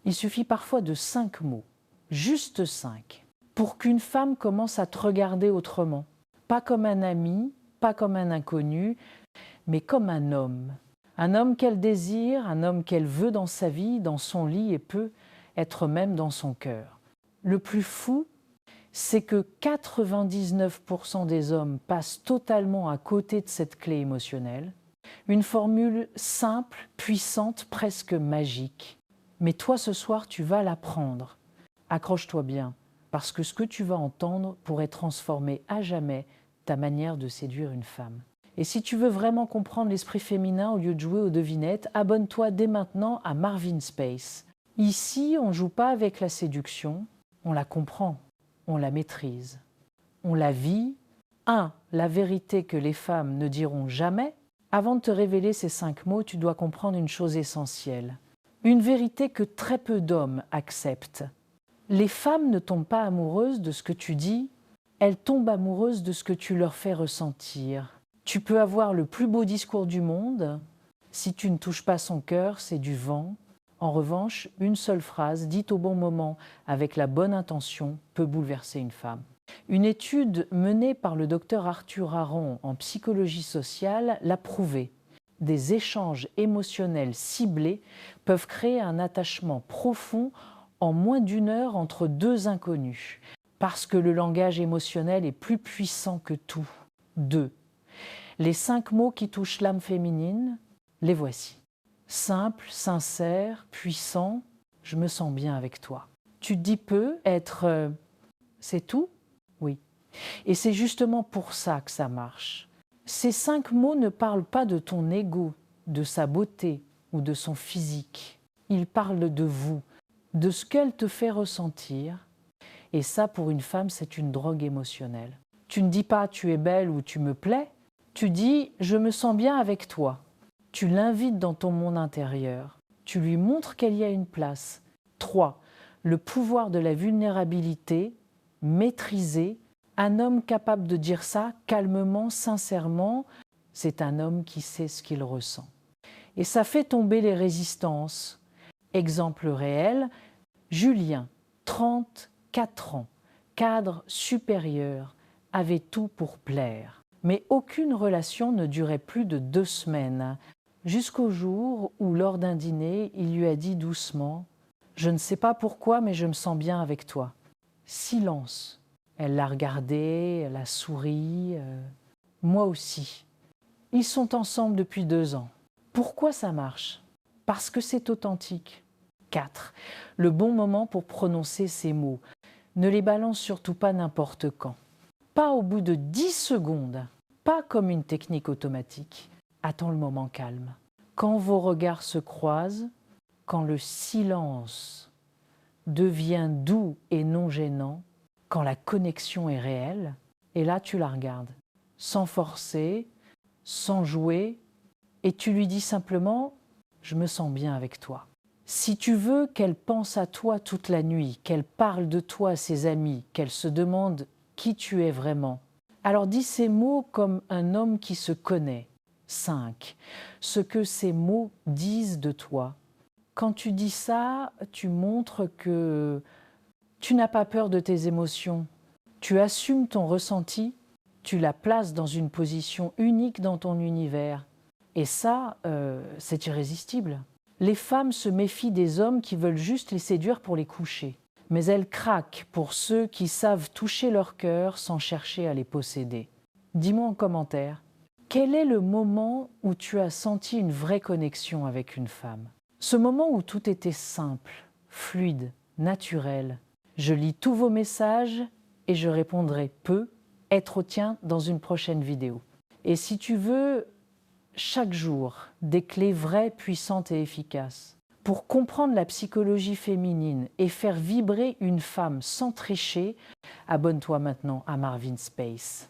Il suffit parfois de 5 mots, juste 5, pour qu'une femme commence à te regarder autrement. Pas comme un ami, pas comme un inconnu, mais comme un homme. Un homme qu'elle désire, un homme qu'elle veut dans sa vie, dans son lit et peut être même dans son cœur. Le plus fou, c'est que 99% des hommes passent totalement à côté de cette clé émotionnelle. Une formule simple, puissante, presque magique. Mais toi, ce soir, tu vas l'apprendre. Accroche-toi bien, parce que ce que tu vas entendre pourrait transformer à jamais ta manière de séduire une femme. Et si tu veux vraiment comprendre l'esprit féminin au lieu de jouer aux devinettes, abonne-toi dès maintenant à Marvin Space. Ici, on ne joue pas avec la séduction, on la comprend, on la maîtrise. On la vit. La vérité que les femmes ne diront jamais. Avant de te révéler ces 5 mots, tu dois comprendre une chose essentielle. Une vérité que très peu d'hommes acceptent. Les femmes ne tombent pas amoureuses de ce que tu dis, elles tombent amoureuses de ce que tu leur fais ressentir. Tu peux avoir le plus beau discours du monde, si tu ne touches pas son cœur, c'est du vent. En revanche, une seule phrase, dite au bon moment, avec la bonne intention, peut bouleverser une femme. Une étude menée par le docteur Arthur Aron en psychologie sociale l'a prouvé. Des échanges émotionnels ciblés peuvent créer un attachement profond en moins d'1 heure entre 2 inconnus, parce que le langage émotionnel est plus puissant que tout. 2. Les 5 mots qui touchent l'âme féminine, les voici. Simple, sincère, puissant, je me sens bien avec toi. Tu te dis peu être c'est tout? Oui. Et c'est justement pour ça que ça marche. Ces 5 mots ne parlent pas de ton ego, de sa beauté ou de son physique. Ils parlent de vous, de ce qu'elle te fait ressentir. Et ça, pour une femme, c'est une drogue émotionnelle. Tu ne dis pas « tu es belle » ou « tu me plais », tu dis « je me sens bien avec toi ». Tu l'invites dans ton monde intérieur. Tu lui montres qu'il y a une place. 3. Le pouvoir de la vulnérabilité, maîtrisé. Un homme capable de dire ça calmement, sincèrement, c'est un homme qui sait ce qu'il ressent. Et ça fait tomber les résistances. Exemple réel, Julien, 34 ans, cadre supérieur, avait tout pour plaire. Mais aucune relation ne durait plus de 2 semaines, jusqu'au jour où, lors d'un dîner, il lui a dit doucement « Je ne sais pas pourquoi, mais je me sens bien avec toi. » Silence. Elle l'a regardé, elle a souri. Moi aussi. Ils sont ensemble depuis 2 ans. Pourquoi ça marche? Parce que c'est authentique. 4. Le bon moment pour prononcer ces mots. Ne les balance surtout pas n'importe quand. Pas au bout de 10 secondes. Pas comme une technique automatique. Attends le moment calme. Quand vos regards se croisent, quand le silence devient doux et non gênant, quand la connexion est réelle, et là tu la regardes, sans forcer, sans jouer, et tu lui dis simplement « je me sens bien avec toi ». Si tu veux qu'elle pense à toi toute la nuit, qu'elle parle de toi à ses amis, qu'elle se demande qui tu es vraiment, alors dis ces mots comme un homme qui se connaît. 5. Ce que ces mots disent de toi. Quand tu dis ça, tu montres que tu n'as pas peur de tes émotions. Tu assumes ton ressenti, tu la places dans une position unique dans ton univers. Et ça, c'est irrésistible. Les femmes se méfient des hommes qui veulent juste les séduire pour les coucher. Mais elles craquent pour ceux qui savent toucher leur cœur sans chercher à les posséder. Dis-moi en commentaire, quel est le moment où tu as senti une vraie connexion avec une femme? Ce moment où tout était simple, fluide, naturel. Je lis tous vos messages et je répondrai peu, être au tien dans une prochaine vidéo. Et si tu veux chaque jour des clés vraies, puissantes et efficaces pour comprendre la psychologie féminine et faire vibrer une femme sans tricher, abonne-toi maintenant à Marvin Space.